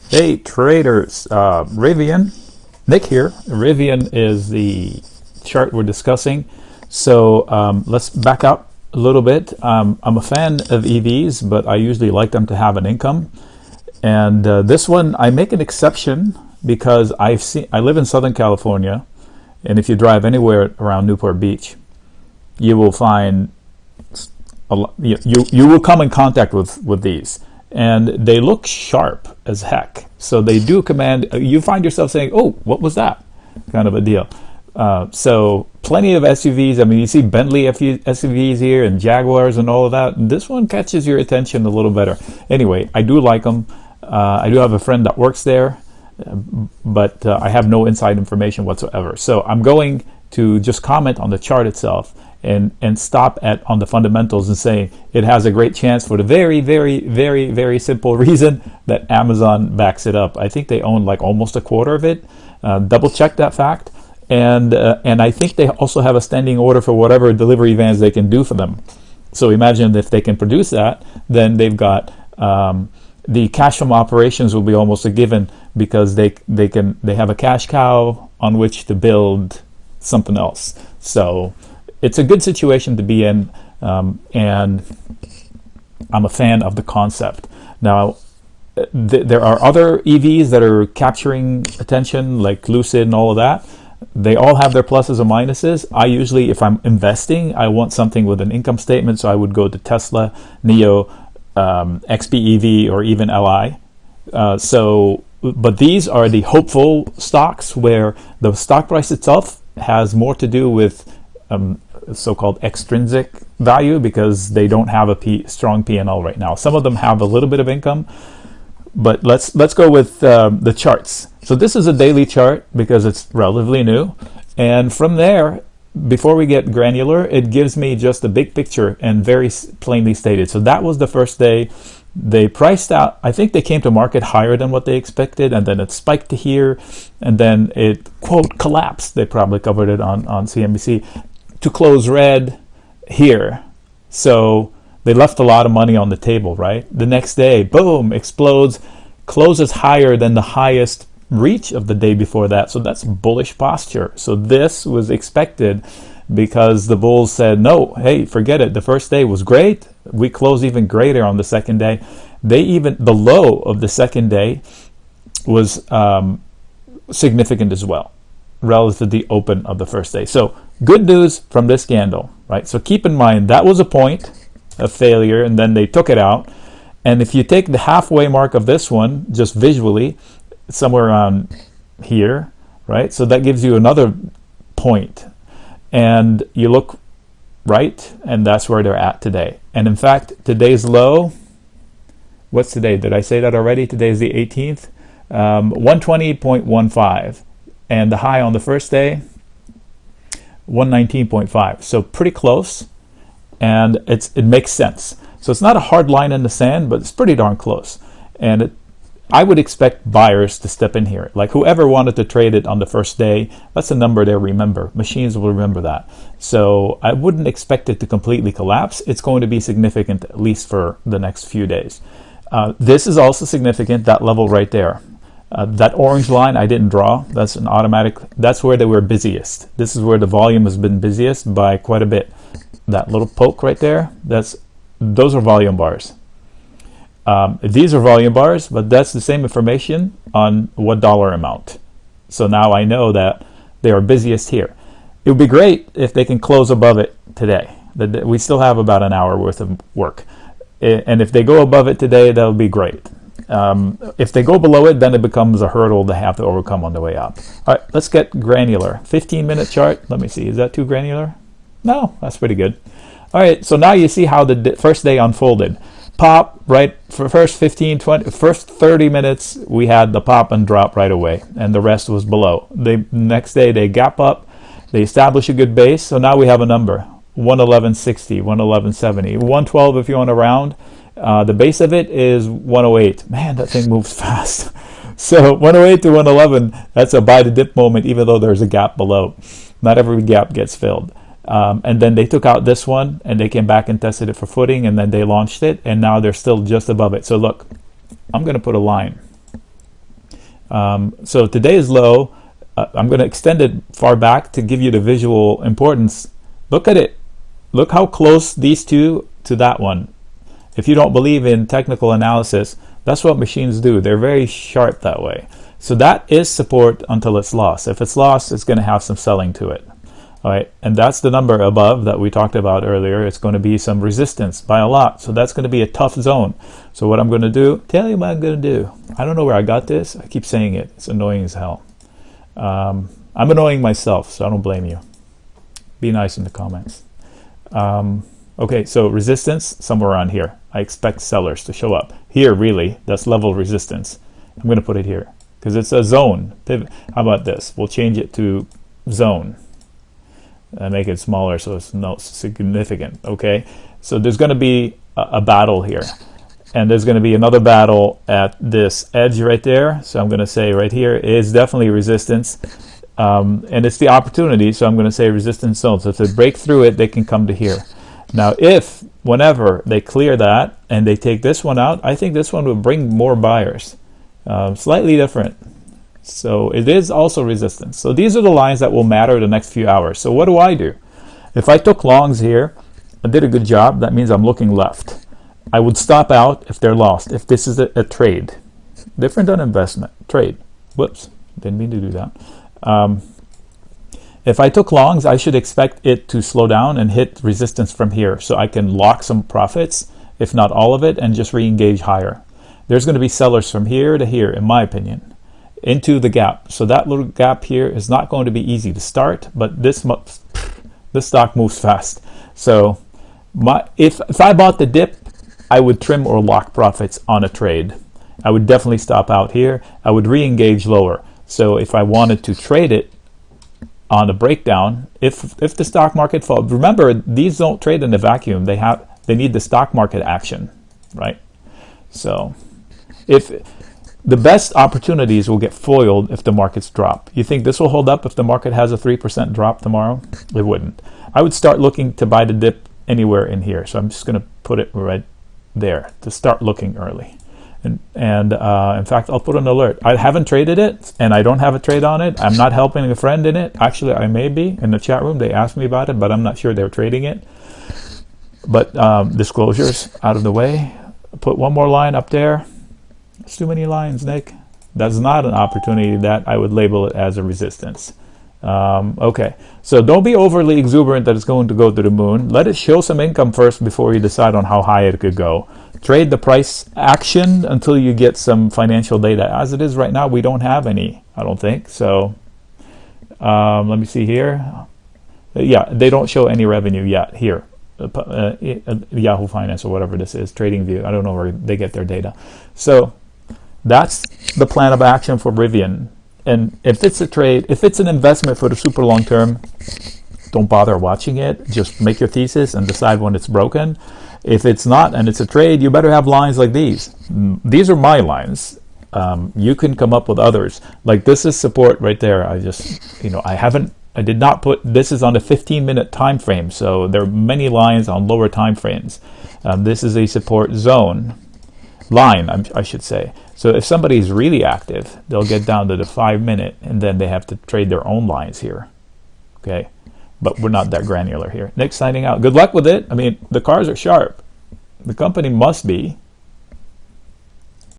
Hey traders, Rivian, Nick here. Rivian is the chart we're discussing. So let's back up a little bit. I'm a fan of EVs, but I usually like them to have an income. And this one, I make an exception because I live in Southern California, and if you drive anywhere around Newport Beach, you will find you will come in contact with these, and they look sharp as heck. So they do command. You find yourself saying, "Oh, what was that?" kind of a deal. So plenty of SUVs. I mean, you see Bentley SUVs here and Jaguars and all of that. And this one catches your attention a little better. Anyway, I do like them. I do have a friend that works there, but I have no inside information whatsoever. So I'm going to just comment on the chart itself and stop on the fundamentals and say it has a great chance for the very, very, very, very simple reason that Amazon backs it up. I think they own like almost a quarter of it. Double check that fact. And I think they also have a standing order for whatever delivery vans they can do for them. So imagine if they can produce that, then they've got the cash from operations will be almost a given, because they have a cash cow on which to build something else. So it's a good situation to be in, and I'm a fan of the concept. Now, there are other EVs that are capturing attention, like Lucid and all of that. They all have their pluses and minuses. I usually, if I'm investing, I want something with an income statement, so I would go to Tesla, NIO, XPEV, or even LI. But these are the hopeful stocks where the stock price itself has more to do with so-called extrinsic value, because they don't have a strong P&L right now. Some of them have a little bit of income, but let's go with the charts. So this is a daily chart because it's relatively new, and from there, before we get granular, it gives me just a big picture and very plainly stated. So that was the first day. They priced out, I think they came to market higher than what they expected, and then it spiked to here, and then it, quote, collapsed. They probably covered it on CNBC to close red here. So they left a lot of money on the table, right? The next day, boom, explodes, closes higher than the highest reach of the day before that. So that's bullish posture. So this was expected, because the bulls said, no, hey, forget it. The first day was great. We closed even greater on the second day. The low of the second day was significant as well, relative to the open of the first day. So good news from this candle, right? So keep in mind that was a point of failure, and then they took it out. And if you take the halfway mark of this one, just visually, somewhere around here, right? So that gives you another point. And you look right, and that's where they're at today. And in fact, today's low, what's today? Did I say that already? Today is the 18th, 120.15. And the high on the first day, 119.5. So pretty close, and it makes sense. So it's not a hard line in the sand, but it's pretty darn close. And I would expect buyers to step in here. Like whoever wanted to trade it on the first day, that's a number they'll remember. Machines will remember that. So I wouldn't expect it to completely collapse. It's going to be significant, at least for the next few days. This is also significant, that level right there. That orange line I didn't draw. That's an automatic. That's where they were busiest. This is where the volume has been busiest by quite a bit. That little poke right there, those are volume bars. These are volume bars, but that's the same information on what dollar amount. So now I know that they are busiest here. It would be great if they can close above it today. We still have about an hour worth of work. And if they go above it today, that'll be great. If they go below it, then it becomes a hurdle they have to overcome on the way up. All right, let's get granular. 15-minute chart. Let me see. Is that too granular? No, that's pretty good. All right, so now you see how the first day unfolded. Pop, right, for first 30 minutes, we had the pop and drop right away, and the rest was below. Next day, they gap up, they establish a good base, so now we have a number, 111.60, 111.70, 112 if you want to round. The base of it is 108. Man, that thing moves fast. So 108 to 111, that's a buy the dip moment, even though there's a gap below. Not every gap gets filled. And then they took out this one, and they came back and tested it for footing, and then they launched it, and now they're still just above it. So look, I'm going to put a line. So today's low, I'm going to extend it far back to give you the visual importance. Look at it. Look how close these two to that one. If you don't believe in technical analysis, that's what machines do. They're very sharp that way. So that is support until it's lost. If it's lost, it's going to have some selling to it. All right, and that's the number above that we talked about earlier. It's going to be some resistance by a lot. So that's going to be a tough zone. So what I'm going to do, tell you what I'm going to do. I don't know where I got this. I keep saying it. It's annoying as hell. I'm annoying myself, so I don't blame you. Be nice in the comments. Okay, so resistance, somewhere around here. I expect sellers to show up. Here, really, that's level resistance. I'm going to put it here because it's a zone. Pivot. How about this? We'll change it to zone. Make it smaller so it's not significant. Okay, so there's going to be a battle here, and there's going to be another battle at this edge right there. So I'm going to say right here is definitely resistance, and it's the opportunity. So I'm going to say resistance zone. So if they break through it, they can come to here. Now, if whenever they clear that and they take this one out, I think this one will bring more buyers. Slightly different. So it is also resistance. So these are the lines that will matter the next few hours. So what do? If I took longs here, I did a good job. That means I'm looking left. I would stop out if they're lost. If this is a trade, different than investment, trade. Whoops, didn't mean to do that. If I took longs, I should expect it to slow down and hit resistance from here, so I can lock some profits, if not all of it, and just re-engage higher. There's going to be sellers from here to here, in my opinion, into the gap. So that little gap here is not going to be easy to start, but this stock moves fast. So if I bought the dip, I would trim or lock profits on a trade. I would definitely stop out here. I would re-engage lower. So if I wanted to trade it on a breakdown, if the stock market falls, remember these don't trade in a vacuum. They need the stock market action, right? So if the best opportunities will get foiled if the markets drop. You think this will hold up if the market has a 3% drop tomorrow? It wouldn't. I would start looking to buy the dip anywhere in here. So I'm just going to put it right there to start looking early. And in fact, I'll put an alert. I haven't traded it, and I don't have a trade on it. I'm not helping a friend in it. Actually, I may be. In the chat room, they asked me about it, but I'm not sure they're trading it. But disclosures out of the way. Put one more line up there. It's too many lines, Nick. That's not an opportunity. That I would label it as a resistance. Okay, so don't be overly exuberant that it's going to go to the moon. Let it show some income first before you decide on how high it could go. Trade the price action until you get some financial data. As it is right now, we don't have any, I don't think. So let me see here. Yeah, they don't show any revenue yet here. Yahoo Finance or whatever this is, TradingView. I don't know where they get their data. So that's the plan of action for Rivian. And if it's a trade, if it's an investment for the super long term, don't bother watching it. Just make your thesis and decide when it's broken. If it's not and it's a trade, you better have lines like these. These are my lines. You can come up with others. Like this is support right there. I just, I did not put, this is on a 15-minute time frame. So there are many lines on lower time frames. This is a support zone. Line, I should say. So if somebody is really active, they'll get down to the 5-minute, and then they have to trade their own lines here. Okay, but we're not that granular here. Nick signing out. Good luck with it. I mean, the cars are sharp. The company must be.